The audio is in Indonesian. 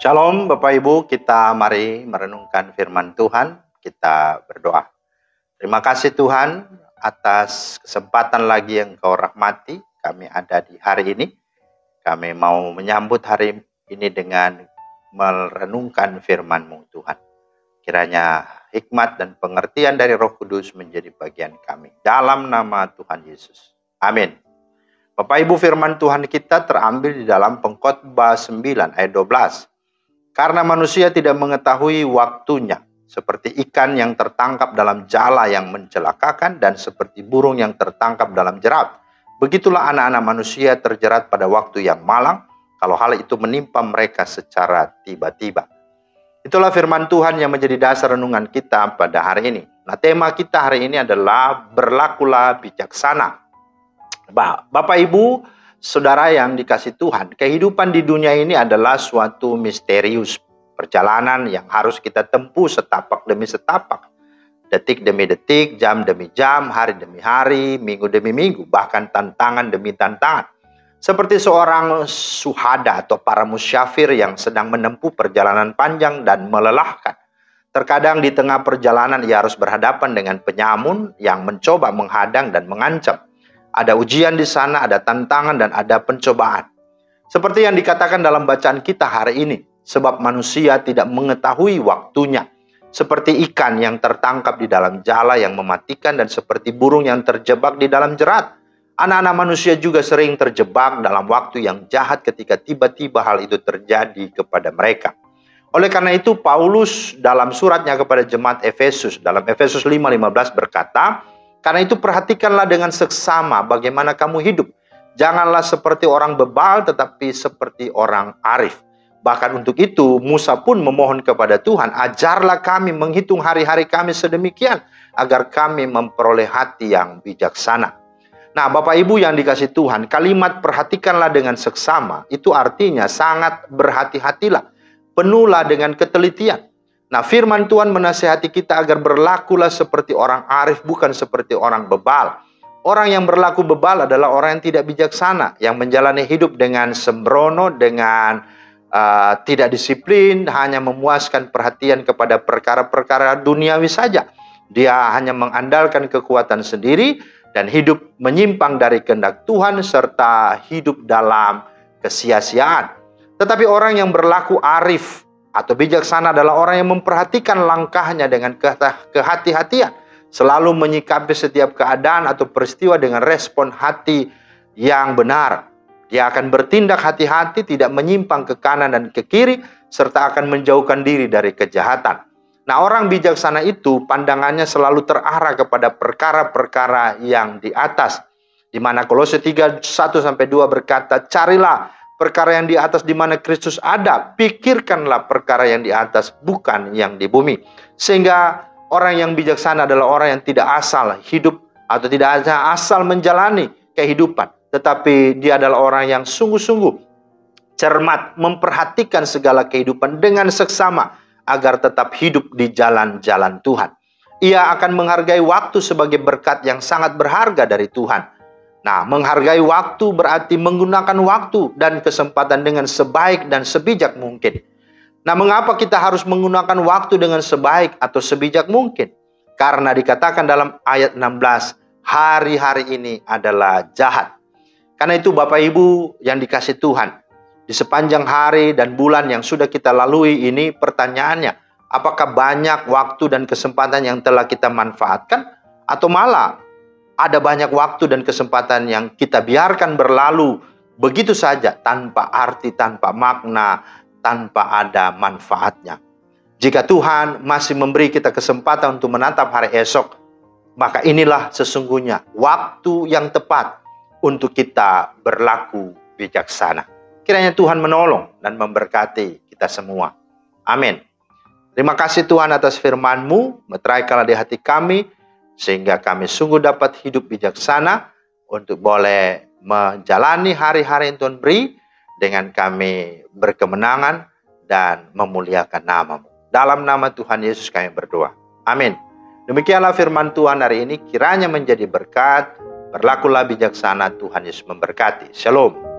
Shalom Bapak Ibu, kita mari merenungkan firman Tuhan, kita berdoa. Terima kasih Tuhan atas kesempatan lagi yang Kau rahmati, kami ada di hari ini. Kami mau menyambut hari ini dengan merenungkan firman-Mu Tuhan. Kiranya hikmat dan pengertian dari Roh Kudus menjadi bagian kami. Dalam nama Tuhan Yesus. Amin. Bapak Ibu, firman Tuhan kita terambil di dalam Pengkhotbah 9 ayat 12. Karena manusia tidak mengetahui waktunya, seperti ikan yang tertangkap dalam jala yang mencelakakan dan seperti burung yang tertangkap dalam jerat. Begitulah anak-anak manusia terjerat pada waktu yang malang, kalau hal itu menimpa mereka secara tiba-tiba. Itulah firman Tuhan yang menjadi dasar renungan kita pada hari ini. Nah, tema kita hari ini adalah berlakulah bijaksana. Bapak Ibu, Saudara yang dikasih Tuhan, kehidupan di dunia ini adalah suatu misterius. Perjalanan yang harus kita tempuh setapak demi setapak. Detik demi detik, jam demi jam, hari demi hari, minggu demi minggu, bahkan tantangan demi tantangan. Seperti seorang suhada atau para musyafir yang sedang menempuh perjalanan panjang dan melelahkan. Terkadang di tengah perjalanan ia harus berhadapan dengan penyamun yang mencoba menghadang dan mengancam. Ada ujian di sana, ada tantangan, dan ada pencobaan. Seperti yang dikatakan dalam bacaan kita hari ini, sebab manusia tidak mengetahui waktunya. Seperti ikan yang tertangkap di dalam jala yang mematikan, dan seperti burung yang terjebak di dalam jerat. Anak-anak manusia juga sering terjebak dalam waktu yang jahat ketika tiba-tiba hal itu terjadi kepada mereka. Oleh karena itu, Paulus dalam suratnya kepada jemaat Efesus, dalam Efesus 5:15 berkata, karena itu perhatikanlah dengan seksama bagaimana kamu hidup. Janganlah seperti orang bebal tetapi seperti orang arif. Bahkan untuk itu Musa pun memohon kepada Tuhan, ajarlah kami menghitung hari-hari kami sedemikian agar kami memperoleh hati yang bijaksana. Nah, Bapak Ibu yang dikasih Tuhan, kalimat perhatikanlah dengan seksama itu artinya sangat berhati-hatilah. Penuhlah dengan ketelitian. Nah, firman Tuhan menasihati kita agar berlakulah seperti orang arif, bukan seperti orang bebal. Orang yang berlaku bebal adalah orang yang tidak bijaksana, yang menjalani hidup dengan sembrono, dengan tidak disiplin, hanya memuaskan perhatian kepada perkara-perkara duniawi saja. Dia hanya mengandalkan kekuatan sendiri dan hidup menyimpang dari kehendak Tuhan serta hidup dalam kesia-siaan. Tetapi orang yang berlaku arif atau bijaksana adalah orang yang memperhatikan langkahnya dengan kehati-hatian. Selalu menyikapi setiap keadaan atau peristiwa dengan respon hati yang benar. Dia akan bertindak hati-hati, tidak menyimpang ke kanan dan ke kiri, serta akan menjauhkan diri dari kejahatan. Nah, orang bijaksana itu pandangannya selalu terarah kepada perkara-perkara yang di atas. Di mana Kolose 3:1-2 berkata, carilah perkara yang di atas di mana Kristus ada. Pikirkanlah perkara yang di atas, bukan yang di bumi. Sehingga orang yang bijaksana adalah orang yang tidak asal hidup atau tidak asal menjalani kehidupan. Tetapi dia adalah orang yang sungguh-sungguh cermat, memperhatikan segala kehidupan dengan seksama agar tetap hidup di jalan-jalan Tuhan. Ia akan menghargai waktu sebagai berkat yang sangat berharga dari Tuhan. Nah, menghargai waktu berarti menggunakan waktu dan kesempatan dengan sebaik dan sebijak mungkin. Nah, mengapa kita harus menggunakan waktu dengan sebaik atau sebijak mungkin? Karena dikatakan dalam ayat 16, hari-hari ini adalah jahat. Karena itu Bapak Ibu yang dikasih Tuhan, di sepanjang hari dan bulan yang sudah kita lalui ini pertanyaannya, apakah banyak waktu dan kesempatan yang telah kita manfaatkan? Atau malah ada banyak waktu dan kesempatan yang kita biarkan berlalu begitu saja tanpa arti, tanpa makna, tanpa ada manfaatnya. Jika Tuhan masih memberi kita kesempatan untuk menatap hari esok, maka inilah sesungguhnya waktu yang tepat untuk kita berlaku bijaksana. Kiranya Tuhan menolong dan memberkati kita semua. Amin. Terima kasih Tuhan atas firman-Mu, meteraikanlah di hati kami, sehingga kami sungguh dapat hidup bijaksana untuk boleh menjalani hari-hari yang Tuhan beri dengan kami berkemenangan dan memuliakan nama-Mu. Dalam nama Tuhan Yesus kami berdoa. Amin. Demikianlah firman Tuhan hari ini, kiranya menjadi berkat. Berlakulah bijaksana, Tuhan Yesus memberkati. Shalom.